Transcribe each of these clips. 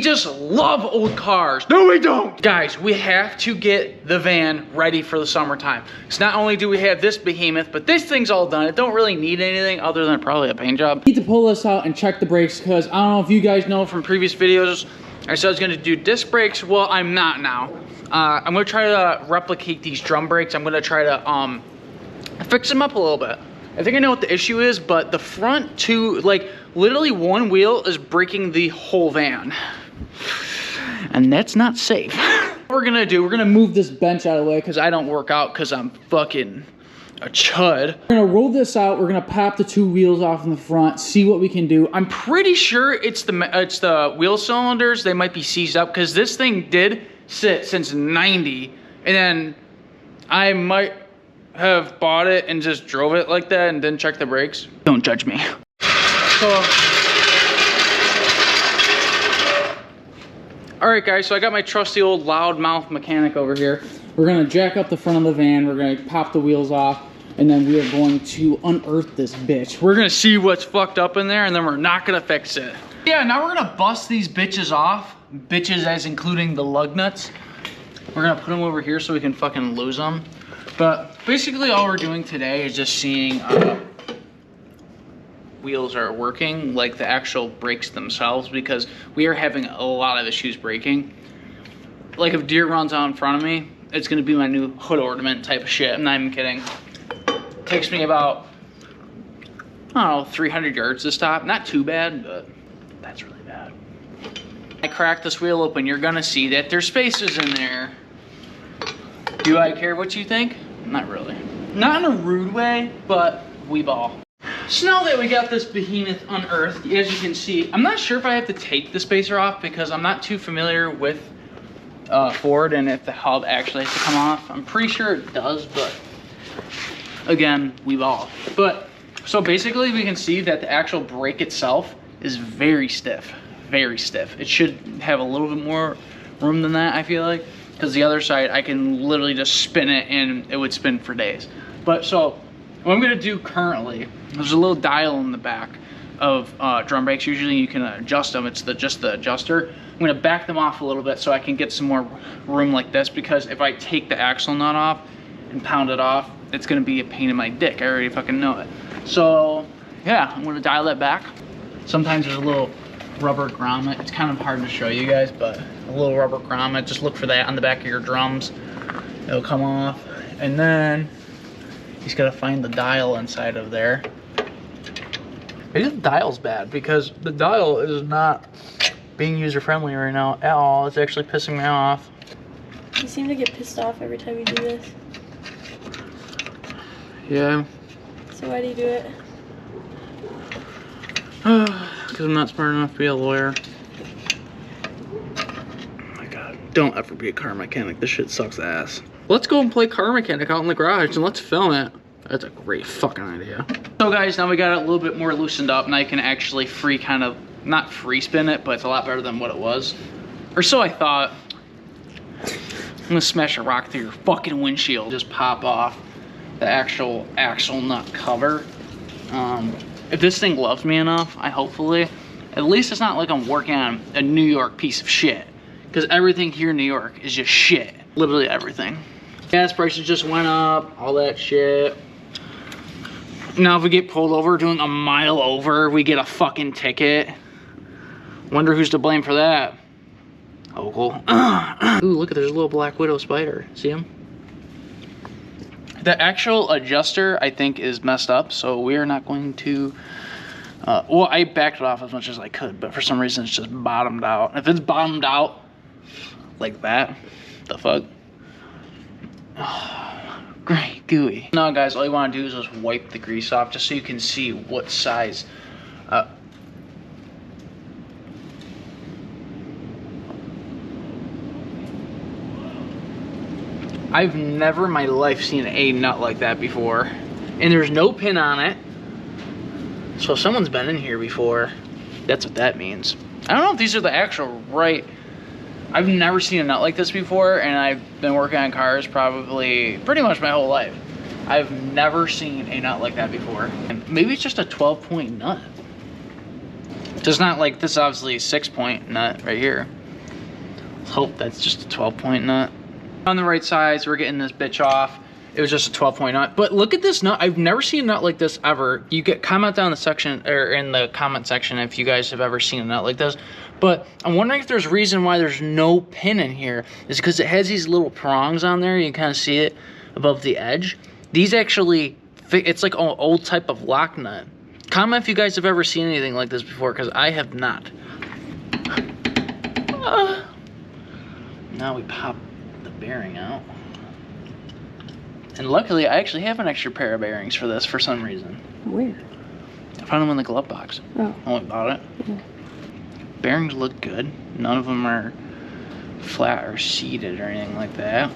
just love old cars. No, we don't. Guys, we have to get the van ready for the summertime. So not only do we have this behemoth, but this thing's all done. It don't really need anything other than probably a paint job. Need to pull this out and check the brakes because I don't know if you guys know from previous videos, I said I was gonna do disc brakes. Well, I'm not now. I'm gonna try to replicate these drum brakes. I'm gonna try to fix them up a little bit. I think I know what the issue is, but the front two, like literally one wheel is breaking the whole van. And that's not safe. What we're gonna do, we're gonna move this bench out of the way because I don't work out because I'm fucking a chud. We're gonna roll this out. We're gonna pop the two wheels off in the front, see what we can do. I'm pretty sure it's the wheel cylinders. They might be seized up because this thing did sit since 90. And then I might have bought it and just drove it like that and didn't check the brakes. Don't judge me. All right, guys, so I got my trusty old loudmouth mechanic over here. We're gonna jack up the front of the van. We're gonna pop the wheels off, and then we are going to unearth this bitch. We're gonna see what's fucked up in there, and then we're not gonna fix it. Yeah, now we're gonna bust these bitches off. Bitches as including the lug nuts. We're gonna put them over here so we can fucking lose them. But basically all we're doing today is just seeing wheels are working, like the actual brakes themselves, because we are having a lot of issues braking. Like if deer runs out in front of me, it's gonna be my new hood ornament type of shit. I'm not even kidding. It takes me about, I don't know, 300 yards to stop. Not too bad, but that's really bad. I cracked this wheel open, you're gonna see that there's spaces in there. Do I care what you think? Not really. Not in a rude way, but we ball. So now that we got this behemoth unearthed, as you can see, I'm not sure if I have to take the spacer off because I'm not too familiar with Ford and if the hub actually has to come off. I'm pretty sure it does, but again, we ball. But so basically we can see that the actual brake itself is very stiff, very stiff. It should have a little bit more room than that, I feel like. Because the other side, I can literally just spin it and it would spin for days. But so, what I'm gonna do currently, there's a little dial in the back of drum brakes. Usually you can adjust them, it's just the adjuster. I'm gonna back them off a little bit so I can get some more room like this, because if I take the axle nut off and pound it off, it's gonna be a pain in my dick. I already fucking know it. So, yeah, I'm gonna dial that back. Sometimes there's a little rubber grommet. It's kind of hard to show you guys, but a little rubber grommet, just look for that on the back of your drums. It'll come off, and then you just gotta find the dial inside of there. Maybe the dial's bad because the dial is not being user friendly right now at all. It's actually pissing me off. You seem to get pissed off every time you do this. Yeah. So why do you do it? Because I'm not smart enough to be a lawyer. Oh my god. Don't ever be a car mechanic. This shit sucks ass. Let's go and play car mechanic out in the garage and let's film it. That's a great fucking idea. So guys, now we got it a little bit more loosened up. Now you can actually not free spin it, but it's a lot better than what it was. Or so I thought. I'm gonna smash a rock through your fucking windshield. Just pop off the actual axle nut cover. If this thing loves me enough, hopefully, at least it's not like I'm working on a New York piece of shit. Because everything here in New York is just shit. Literally everything. Gas prices just went up, all that shit. Now if we get pulled over doing a mile over, we get a fucking ticket. Wonder who's to blame for that. Oh, cool. Ooh, look at, there's a little black widow spider. See him? The actual adjuster, I think, is messed up, so we are not going to... well, I backed it off as much as I could, but for some reason it's just bottomed out. If it's bottomed out like that, the fuck? Oh, great, gooey. Now, guys, all you want to do is just wipe the grease off just so you can see what size... I've never in my life seen a nut like that before. And there's no pin on it. So someone's been in here before. That's what that means. I don't know if these are the actual right... I've never seen a nut like this before, and I've been working on cars probably pretty much my whole life. I've never seen a nut like that before. And maybe it's just a 12-point nut. Just not like this, obviously a 6-point nut right here. Let's hope that's just a 12-point nut. On the right sides, we're getting this bitch off. It was just a 12-point nut. But look at this nut. I've never seen a nut like this ever. You get comment down in the section, or in the comment section, if you guys have ever seen a nut like this. But I'm wondering if there's a reason why there's no pin in here. It's because it has these little prongs on there. You can kind of see it above the edge. These actually fit. It's like an old type of lock nut. Comment if you guys have ever seen anything like this before, because I have not. Now we pop the bearing out. And luckily, I actually have an extra pair of bearings for this for some reason. Where? I found them in the glove box. Oh. I only bought it. Yeah. Bearings look good. None of them are flat or seated or anything like that.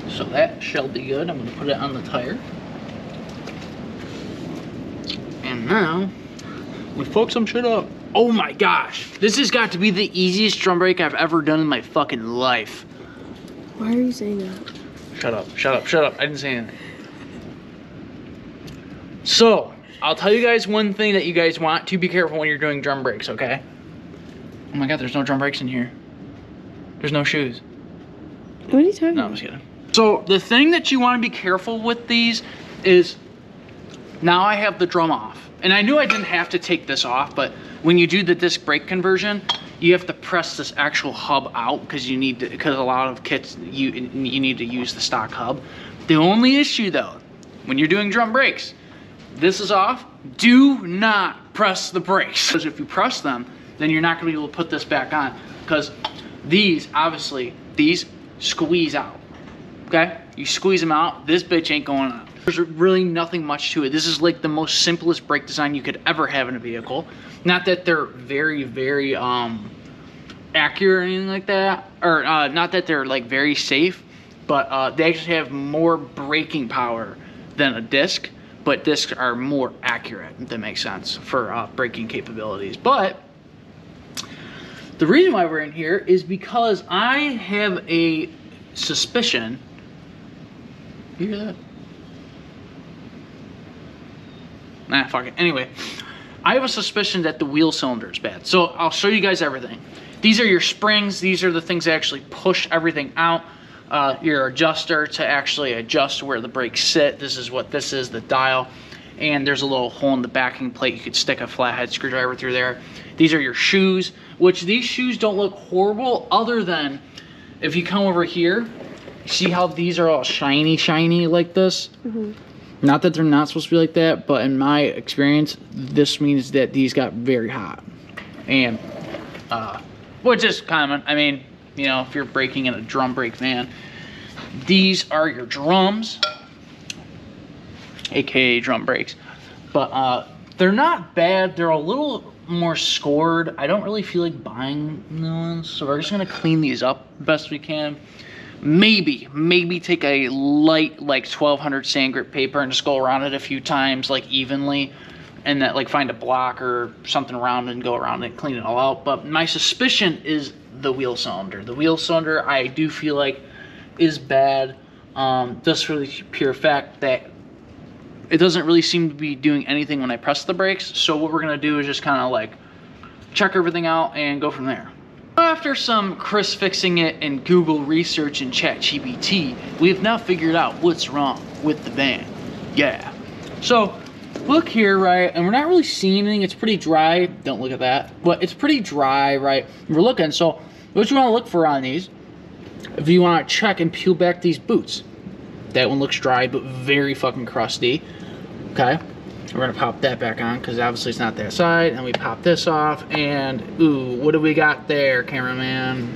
So that shall be good. I'm going to put it on the tire. And now, we fuck some shit up. Oh my gosh. This has got to be the easiest drum brake I've ever done in my fucking life. Why are you saying that? Shut up, shut up, shut up. I didn't say anything. So, I'll tell you guys one thing that you guys want to be careful when you're doing drum brakes, okay? Oh my god, there's no drum brakes in here. There's no shoes. What are you talking No, about? I'm just kidding. So, the thing that you want to be careful with these is, now I have the drum off. And I knew I didn't have to take this off, but when you do the disc brake conversion, you have to press this actual hub out because you need to, because a lot of kits you need to use the stock hub. The only issue though, when you're doing drum brakes, this is off, do not press the brakes. Because if you press them, then you're not gonna be able to put this back on, because these, obviously, these squeeze out, okay? You squeeze them out, this bitch ain't going on. There's really nothing much to it. This is like the most simplest brake design you could ever have in a vehicle. Not that they're very, very accurate or anything like that, or not that they're like very safe, but they actually have more braking power than a disc, but discs are more accurate, if that makes sense, for braking capabilities. But the reason why we're in here is because I have a suspicion. You hear that? Nah, fuck it. Anyway, I have a suspicion that the wheel cylinder is bad. So I'll show you guys everything. These are your springs. These are the things that actually push everything out. Your adjuster to actually adjust where the brakes sit. This is what this is, the dial. And there's a little hole in the backing plate. You could stick a flathead screwdriver through there. These are your shoes, which these shoes don't look horrible other than if you come over here, see how these are all shiny like this? Mm-hmm. Not that they're not supposed to be like that, but in my experience, this means that these got very hot. And, which is common. I mean, you know, if you're braking in a drum brake van, these are your drums, aka drum brakes. But they're not bad. They're a little more scored. I don't really feel like buying new ones, so we're just gonna clean these up best we can. Maybe take a light like 1200 sand grit paper and just go around it a few times like evenly, and that like find a block or something around and go around it and clean it all out. But my suspicion is the wheel cylinder. The wheel cylinder I do feel like is bad, just for the pure fact that it doesn't really seem to be doing anything when I press the brakes. So what we're gonna do is just kind of like check everything out and go from there. After some Chris fixing it and Google research and ChatGPT, we have now figured out what's wrong with the van. Yeah. So look here, right? And we're not really seeing anything. It's pretty dry. Don't look at that. But it's pretty dry, right? We're looking. So what you want to look for on these, if you want to check and peel back these boots. That one looks dry, but very fucking crusty. Okay. We're gonna pop that back on because obviously it's not that side, and we pop this off, and ooh, what do we got there, cameraman?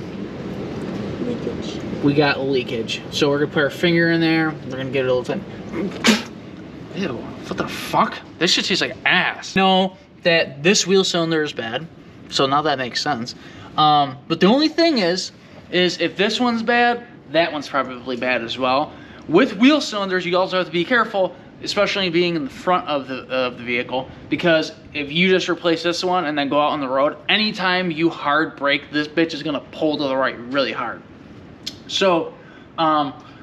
Leakage. We got leakage. So we're gonna put our finger in there. We're gonna get it a little thin. Ew, what the fuck? This shit tastes like ass. Know that this wheel cylinder is bad, so now that makes sense. But the only thing is if this one's bad, that one's probably bad as well. With wheel cylinders, you also have to be careful, especially being in the front of the vehicle, because if you just replace this one and then go out on the road, anytime you hard brake, this bitch is gonna pull to the right really hard. So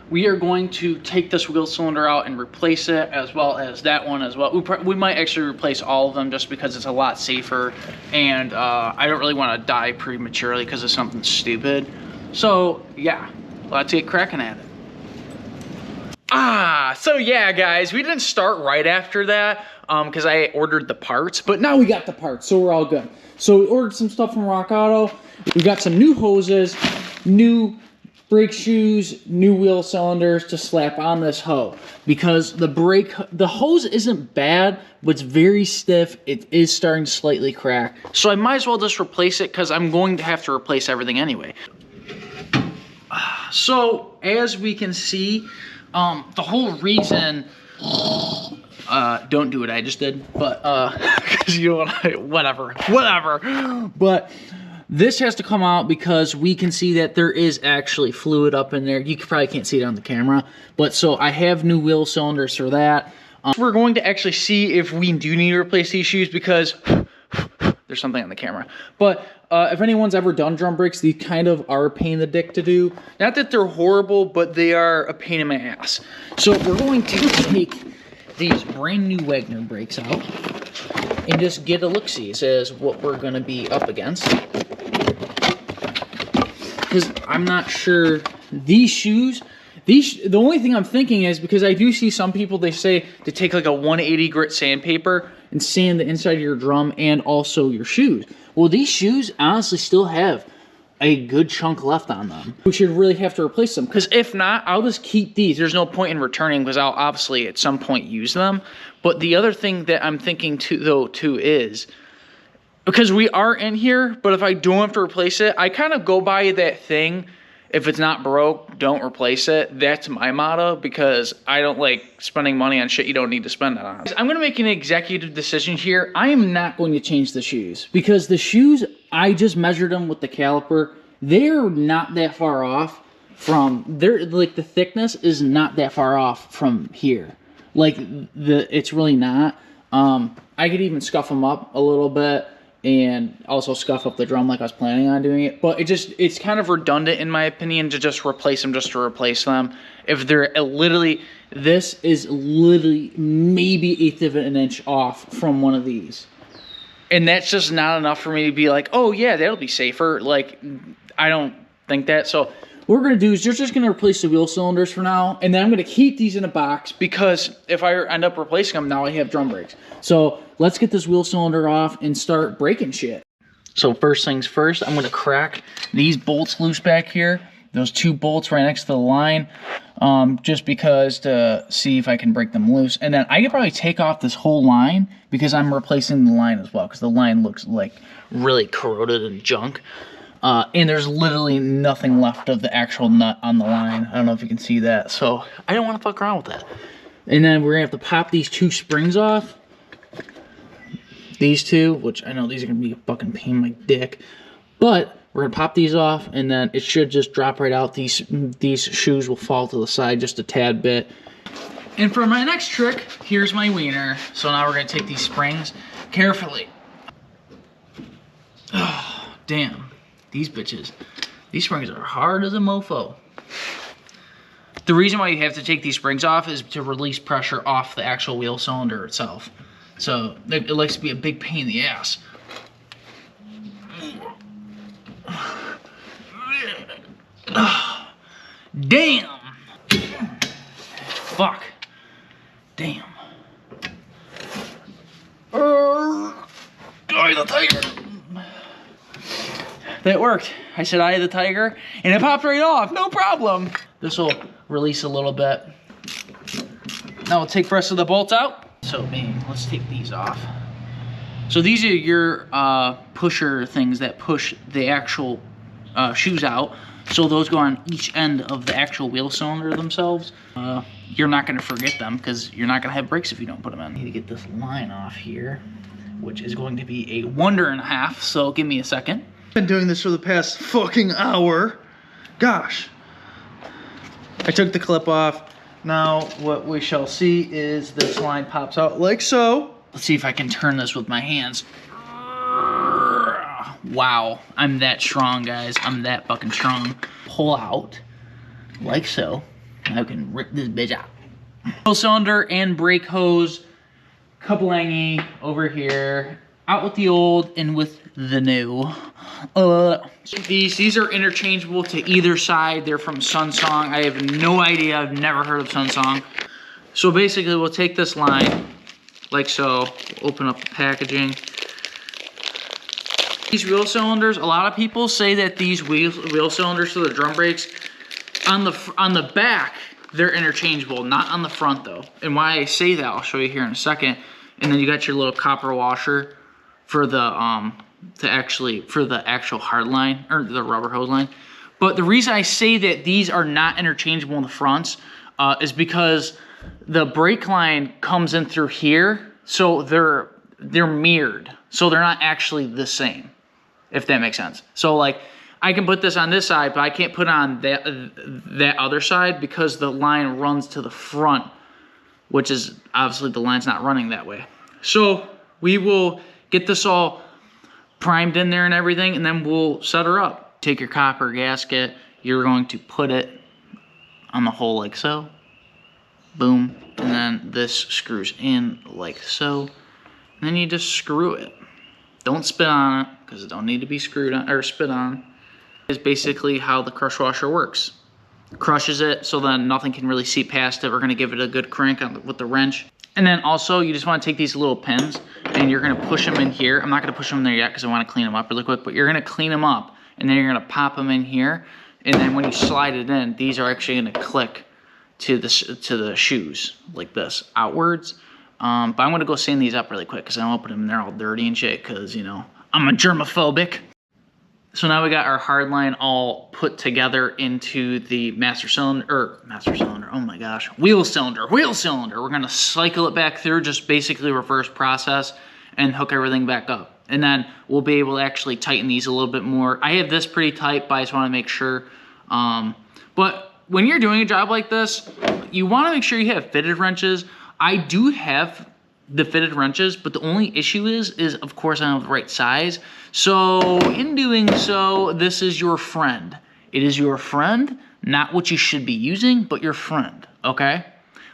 we are going to take this wheel cylinder out and replace it, as well as that one as well. We might actually replace all of them just because it's a lot safer, and I don't really want to die prematurely because of something stupid. So yeah, let's get cracking at it. So yeah, guys, we didn't start right after that because I ordered the parts, but now we got the parts, so we're all good. So we ordered some stuff from Rock Auto. We got some new hoses, new brake shoes, new wheel cylinders to slap on this hoe, because the hose isn't bad, but it's very stiff. It is starting to slightly crack, so I might as well just replace it because I'm going to have to replace everything anyway. So as we can see, the whole reason, don't do what I just did, but because you know whatever, but this has to come out because we can see that there is actually fluid up in there. You probably can't see it on the camera, but so I have new wheel cylinders for that. We're going to actually see if we do need to replace these shoes because there's something on the camera. But if anyone's ever done drum brakes, they kind of are a pain in the dick to do. Not that they're horrible, but they are a pain in my ass. So we're going to take these brand new Wagner brakes out and just get a look-see as what we're going to be up against. Because I'm not sure these shoes, the only thing I'm thinking is, because I do see some people, they say to take like a 180 grit sandpaper and sand the inside of your drum and also your shoes. Well, these shoes honestly still have a good chunk left on them. We should really have to replace them, because if not, I'll just keep these. There's no point in returning because I'll obviously at some point use them. But the other thing that I'm thinking too is, because we are in here, but if I don't have to replace it, I kind of go by that thing, if it's not broke, don't replace it. That's my motto, because I don't like spending money on shit you don't need to spend it on. I'm going to make an executive decision here. I am not going to change the shoes, because the shoes, I just measured them with the caliper. They're not that far off from, like the thickness is not that far off from here. Like it's really not. I could even scuff them up a little bit and also scuff up the drum like I was planning on doing it. But it's kind of redundant in my opinion to just replace them just to replace them. If they're this is literally maybe 1/8 of an inch off from one of these. And that's just not enough for me to be like, oh yeah, that'll be safer. Like, I don't think that. So what we're going to do is you're just going to replace the wheel cylinders for now. And then I'm going to keep these in a box, because if I end up replacing them, now I have drum brakes. So let's get this wheel cylinder off and start breaking shit. So first things first, I'm going to crack these bolts loose back here. Those 2 bolts right next to the line. Just because to see if I can break them loose. And then I could probably take off this whole line, because I'm replacing the line as well, because the line looks like really corroded and junk. And there's literally nothing left of the actual nut on the line. I don't know if you can see that. So I don't want to fuck around with that. And then we're going to have to pop these 2 springs off. These 2, which I know these are going to be a fucking pain in my dick. But we're going to pop these off, and then it should just drop right out. These shoes will fall to the side just a tad bit. And for my next trick, here's my wiener. So now we're going to take these springs carefully. Oh, damn. These bitches. These springs are hard as a mofo. The reason why you have to take these springs off is to release pressure off the actual wheel cylinder itself. So it likes to be a big pain in the ass. Damn! Fuck. Damn. Eye of the tiger! That worked. I said eye of the tiger, and it popped right off. No problem. This will release a little bit. Now we'll take the rest of the bolts out. So, man, let's take these off. So these are your pusher things that push the actual shoes out. So those go on each end of the actual wheel cylinder themselves. You're not going to forget them, because you're not going to have brakes if you don't put them in. I need to get this line off here, which is going to be a wonder and a half. So give me a second. I've been doing this for the past fucking hour. Gosh. I took the clip off. Now what we shall see is this line pops out like so. Let's see if I can turn this with my hands. Wow, I'm that strong, guys. I'm that fucking strong. Pull out, like so. I can rip this bitch out. Wheel cylinder and brake hose, couplingy over here. Out with the old and with the new. These are interchangeable to either side. They're from Sunsong. I have no idea. I've never heard of Sunsong. So basically, we'll take this line like so. Open up the packaging. These wheel cylinders. A lot of people say that these wheel cylinders for the drum brakes on the back they're interchangeable, not on the front though. And why I say that, I'll show you here in a second. And then you got your little copper washer for the actual hard line or the rubber hose line. But the reason I say that these are not interchangeable in the fronts is because the brake line comes in through here, so they're mirrored, so they're not actually the same, if that makes sense. So like I can put this on this side, but I can't put it on that other side because the line runs to the front, which is obviously the line's not running that way. So we will get this all primed in there and everything, and then we'll set her up. Take your copper gasket, you're going to put it on the hole like so. Boom. And then this screws in like so. And then you just screw it. Don't spit on it, because it don't need to be screwed on or spit on. Is basically how the crush washer works. Crushes it so then nothing can really seep past it. We're going to give it a good crank with the wrench. And then also you just want to take these little pins and you're going to push them in here. I'm not going to push them in there yet because I want to clean them up really quick, but you're going to clean them up and then you're going to pop them in here. And then when you slide it in, these are actually going to click to the shoes like this outwards. But I'm going to go sand these up really quick because I don't want to put them in there all dirty and shit because, you know, I'm a germophobic. So now we got our hard line all put together into the master cylinder, oh my gosh, wheel cylinder. We're gonna cycle it back through, just basically reverse process and hook everything back up. And then we'll be able to actually tighten these a little bit more. I have this pretty tight, but I just wanna make sure. But when you're doing a job like this, you wanna make sure you have fitted wrenches. I do have the fitted wrenches, but the only issue is of course I don't have the right size. So in doing so, this is your friend. It is your friend, not what you should be using, but your friend, okay?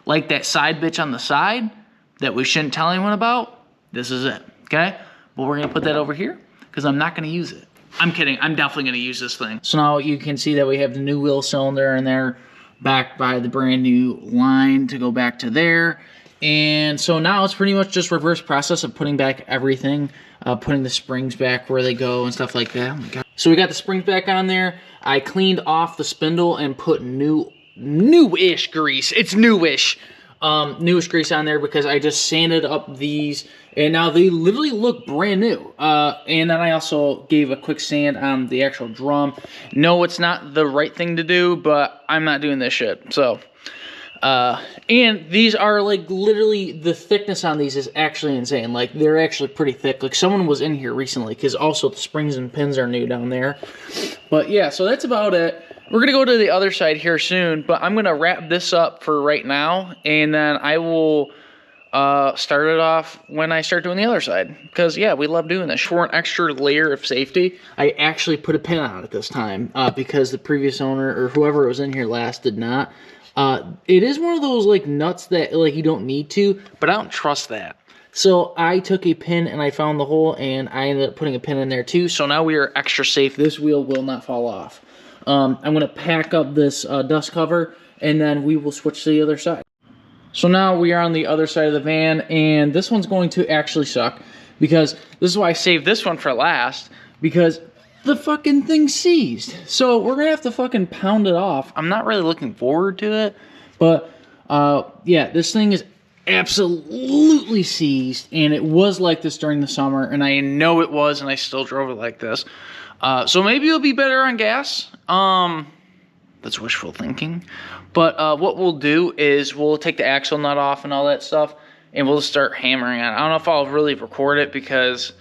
Like that side bitch on the side that we shouldn't tell anyone about, this is it, okay? But we're gonna put that over here because I'm not gonna use it. I'm kidding, I'm definitely gonna use this thing. So now you can see that we have the new wheel cylinder and they're backed by the brand new line to go back to there. And so now it's pretty much just reverse process of putting back everything, putting the springs back where they go and stuff like that. Oh my God. So we got the springs back on there. I cleaned off the spindle and put newish grease. It's newish. Newish grease on there because I just sanded up these and now they literally look brand new. And then I also gave a quick sand on the actual drum. No, it's not the right thing to do, but I'm not doing this shit. So and these are like literally the thickness on these is actually insane. Like they're actually pretty thick. Like someone was in here recently because also the springs and pins are new down there. But yeah, so that's about it. We're gonna go to the other side here soon, but I'm gonna wrap this up for right now and then I will start it off when I start doing the other side. Because yeah, we love doing this. For an extra layer of safety, I actually put a pin on it this time because the previous owner or whoever was in here last did not. It is one of those like nuts that like you don't need to, but I don't trust that. So I took a pin and I found the hole and I ended up putting a pin in there too. So now we are extra safe. This wheel will not fall off. I'm going to pack up this dust cover and then we will switch to the other side. So now we are on the other side of the van and this one's going to actually suck because this is why I saved this one for last because the fucking thing seized. So we're gonna have to fucking pound it off. I'm not really looking forward to it, but yeah, this thing is absolutely seized and it was like this during the summer and I know it was and I still drove it like this. So maybe it'll be better on gas. That's wishful thinking. But what we'll do is we'll take the axle nut off and all that stuff and we'll start hammering on it. I don't know if I'll really record it because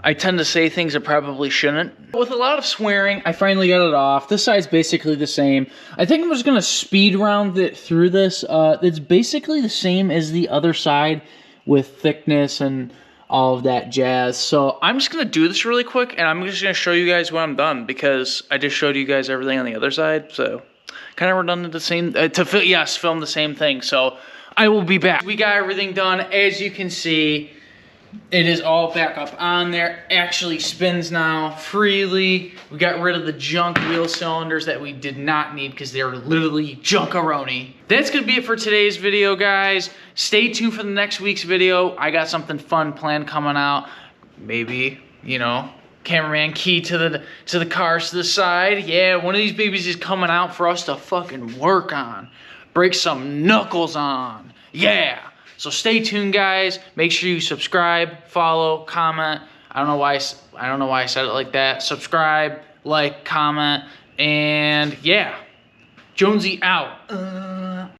I tend to say things I probably shouldn't. With a lot of swearing, I finally got it off. This side's basically the same. I think I'm just gonna speed round it through this. It's basically the same as the other side with thickness and all of that jazz. So I'm just gonna do this really quick and I'm just gonna show you guys when I'm done because I just showed you guys everything on the other side. So kind of redundant the same, film the same thing. So I will be back. We got everything done. As you can see, it is all back up on there. Actually spins now freely. We got rid of the junk wheel cylinders that we did not need because they're literally junkaroni. That's gonna be it for today's video, guys. Stay tuned for the next week's video. I got something fun planned coming out. Maybe, you know, cameraman key to the cars to the side. Yeah, one of these babies is coming out for us to fucking work on. Break some knuckles on. Yeah. So stay tuned, guys. Make sure you subscribe, follow, comment. I don't know why I said it like that. Subscribe, like, comment, and yeah. Jonesy out.